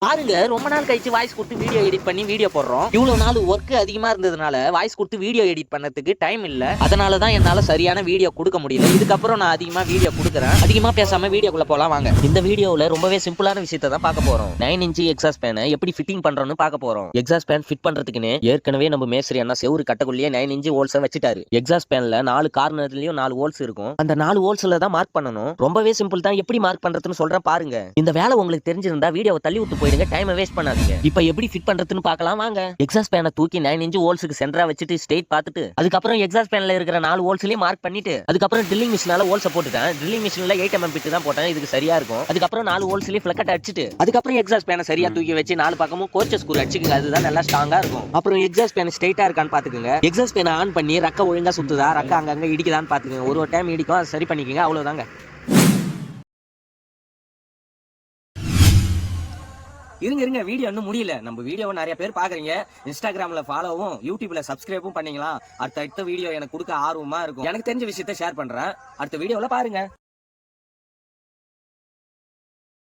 பாருங்க, ரொம்ப நாள் கழிச்சு வாய்ஸ் கொடுத்து வீடியோ எடிட் பண்ணி வீடியோ போடுறோம். இவ்வளவு நாள் ஒர்க் அதிகமா இருந்ததுனால வாய்ஸ் கொடுத்து வீடியோ எடிட் பண்ணதுக்கு டைம் இல்ல. அதனால தான் என்னால சரியான வீடியோ கொடுக்க முடியல. இதுக்கப்புறம் நான் அதிகமா வீடியோ கொடுக்குறேன். அதிகமா பேசாம வீடியோக்குள்ள போலாம் வாங்க. இந்த வீடியோல ரொம்பவே சிம்பிளான விஷயத்தை தான் பார்க்க போறோம். 9 இன்ச் எக்ஸாஸ்ட் ஃபேனை எப்படி ஃபிட்டிங் பண்றோம்னு பார்க்க போறோம். எக்ஸாஸ்ட் ஃபேன் ஃபிட் பண்றதுக்குன்னு ஏற்கனவே நம்ம மேஸ்திரி அண்ணா செவுரு கட்டக்குள்ளேயே 9 இன்ச் ஹோல்ஸை வச்சுட்டாரு. எக்ஸாஸ்ட் ஃபேன்ல 4 கார்னர்லயும் 4 ஹோல்ஸ் இருக்கும். அந்த 4 ஹோல்ஸ்ல தான் மார்க் பண்ணணும். ரொம்பவே சிம்பிள் தான். எப்படி மார்க் பண்றதுன்னு சொல்றேன் பாருங்க. இந்த வேலை உங்களுக்கு தெரிஞ்சிருந்தா வீடியோவை தள்ளி விட்டு போயிடுங்க. டைம் வேஸ்ட் பண்ணாதீங்க. இப்போ எப்படி ஃபிட் பண்றதுன்னு பார்க்கலாம் வாங்க. எக்ஸாஸ்ட் ஃபேனை தூக்கி 9 இன்ச் ஹோல்ஸ்க்கு சென்டரா வச்சுட்டு ஸ்ட்ரெயிட் பார்த்துட்டு அதுக்கப்புறம் எக்ஸாஸ்ட் ஃபேன்ல இருக்கிற 4 ஹோல்ஸ்லயும் மார்க் பண்ணிட்டு அதுக்கப்புறம் ட்ரில்லிங் மிஷினால ஹோல்ஸை போட்டுட்டேன். ட்ரில்லிங் மிஷின்ல 8 mm பிட் தான் போட்டேன். இதுக்கு சரியா இருக்கும். அதுக்கப்புறம் 4 ஹோல்ஸ்லயும் ஃபிளக்கட் அடிச்சிட்டு அதுக்கப்புறம் எக்ஸாஸ்ட் ஃபேனை சரியா தூக்கி வச்சு 4 பக்கமும் கோர்ச்ச ஸ்க்ரூ அடிச்சுங்க. அதுதான் நல்லா ஸ்ட்ராங்கா இருக்கும். அப்புறம் எக்ஸாஸ்ட் ஃபேன் ஸ்ட்ரெயிட்டா இருக்கான்னு பாத்துக்கோங்க. எக்ஸாஸ்ட் ஃபேனை ஆன் பண்ணி ரக்க ஒழுங்கா சுத்துதா, ரக்க அங்கங்க இடிக்குதான்னு பாத்துக்கோங்க. ஒரு டைம் இடிக்கும், அதை சரி பண்ணிக்கோங்க. அவ்வளவுதாங்க. இருங்க வீடியோ இன்னும் முடியல. நம்ம வீடியோவை நிறைய பேர் பாக்குறீங்க. இன்ஸ்டாகிராம்ல ஃபாலோவும் யூடியூப்ல சப்ஸ்கிரைபும் பண்ணீங்களா? அடுத்த வீடியோ எனக்கு கொடுக்க ஆர்வமா இருக்கும். எனக்கு தெரிஞ்ச விஷயத்த ஷேர் பண்றேன். அடுத்த வீடியோல பாருங்க.